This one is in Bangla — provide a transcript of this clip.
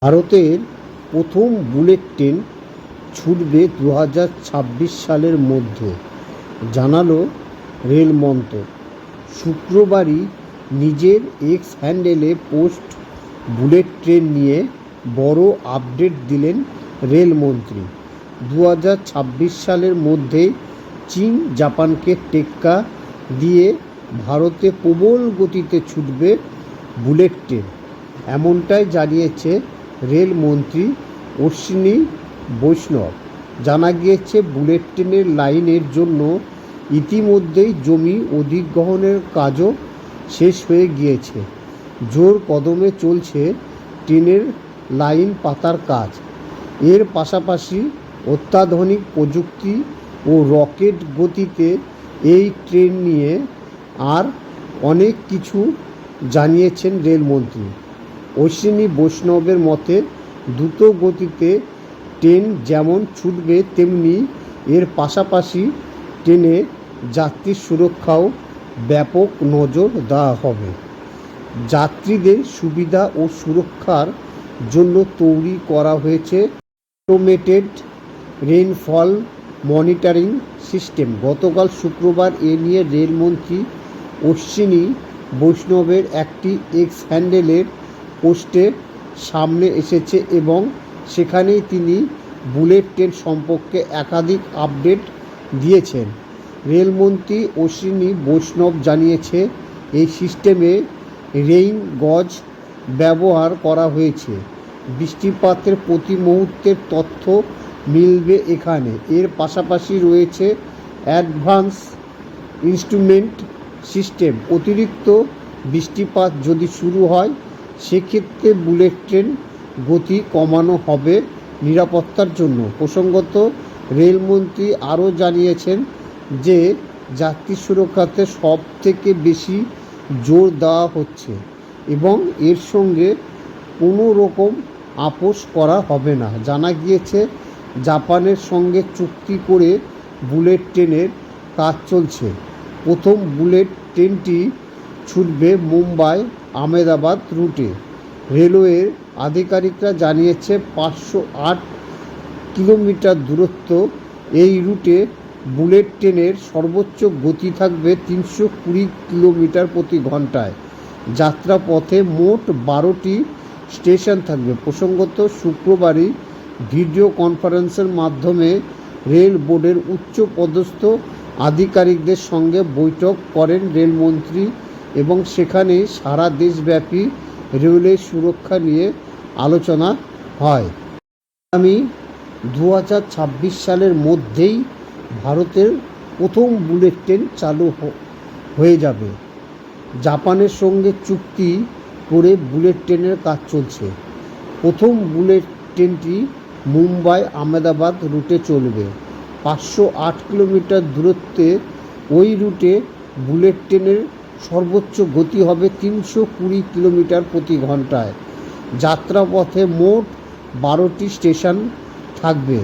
ভারতের প্রথম বুলেট ট্রেন ছুটবে 2026 সালের মধ্যে, জানালো রেল মন্ত্রক। শুক্রবারই নিজের এক্স হ্যান্ডেলে পোস্ট বুলেট ট্রেন নিয়ে বড় আপডেট দিলেন রেলমন্ত্রী। 2026 সালের মধ্যে চীন জাপানকে টেক্কা দিয়ে ভারতে প্রবল গতিতে ছুটবে বুলেট ট্রেন, এমনটাই জানিয়েছে রেলমন্ত্রী অশ্বিনী বৈষ্ণব। জানা গিয়েছে, বুলেট ট্রেনের লাইনের জন্য ইতিমধ্যেই জমি অধিগ্রহণের কাজও শেষ হয়ে গিয়েছে। জোর কদমে চলছে ট্রেনের লাইন পাতার কাজ। এর পাশাপাশি অত্যাধুনিক প্রযুক্তি ও রকেট গতিতে এই ট্রেন নিয়ে আর অনেক কিছু জানিয়েছেন রেলমন্ত্রী অশ্বিনী বৈষ্ণবের মতে, দ্রুত গতিতে ট্রেন যেমন ছুটবে, তেমনি এর পাশাপাশি ট্রেনে যাত্রীর সুরক্ষাও ব্যাপক নজর দেওয়া হবে। যাত্রীদের সুবিধা ও সুরক্ষার জন্য তৈরি করা হয়েছে অটোমেটেড রেইনফল মনিটরিং সিস্টেম। গতকাল শুক্রবার এ নিয়ে রেলমন্ত্রী অশ্বিনী বৈষ্ণবের একটি এক্স হ্যান্ডেলের পোস্টে সামনে এসেছে এবং সেখানেই তিনি বুলেট ট্রেন সম্পর্কে একাধিক আপডেট দিয়েছেন। রেলমন্ত্রী অশ্বিনী বৈষ্ণব জানিয়েছে, এই সিস্টেমে রেইন গজ ব্যবহার করা হয়েছে। বৃষ্টিপাতের প্রতি মুহূর্তের তথ্য মিলবে এখানে। এর পাশাপাশি রয়েছে অ্যাডভান্স ইনস্ট্রুমেন্ট সিস্টেম। অতিরিক্ত বৃষ্টিপাত যদি শুরু হয়, সেক্ষেত্রে বুলেট ট্রেন গতি কমানো হবে নিরাপত্তার জন্য। প্রসঙ্গত, রেলমন্ত্রী আরও জানিয়েছেন যে যাত্রী সুরক্ষাতে সব থেকে বেশি জোর দেওয়া হচ্ছে এবং এর সঙ্গে কোনো রকম আপোষ করা হবে না। জানা গিয়েছে, জাপানের সঙ্গে চুক্তি করে বুলেট ট্রেনের কাজ চলছে। প্রথম বুলেট ট্রেনটি ছুটবে মুম্বাই আহমেদাবাদ রুটে। রেলওয়ের আধিকারিকরা জানিয়েছে, 508 কিলোমিটার দূরত্ব এই রুটে বুলেট ট্রেনের সর্বোচ্চ গতি থাকবে 320 কিলোমিটার প্রতি ঘন্টায়। যাত্রাপথে মোট 12টি স্টেশন থাকবে। প্রসঙ্গত, শুক্রবারই ভিডিও কনফারেন্সের মাধ্যমে রেল বোর্ডের উচ্চ পদস্থ আধিকারিকদের সঙ্গে বৈঠক করেন রেলমন্ত্রী এবং সেখানে সারা দেশব্যাপী রেলের সুরক্ষা নিয়ে আলোচনা হয়। আগামী 2026 সালের মধ্যেই ভারতের প্রথম বুলেট ট্রেন চালু হয়ে যাবে। জাপানের সঙ্গে চুক্তি করে বুলেট ট্রেনের কাজ চলছে। প্রথম বুলেট ট্রেনটি মুম্বাই আহমেদাবাদ রুটে চলবে। 508 কিলোমিটার দূরত্বে ওই রুটে বুলেট ট্রেনের সর্বোচ্চ গতি হবে 320 কিলোমিটার প্রতি ঘন্টায়। যাত্রাপথে মোট 12টি স্টেশন থাকবে।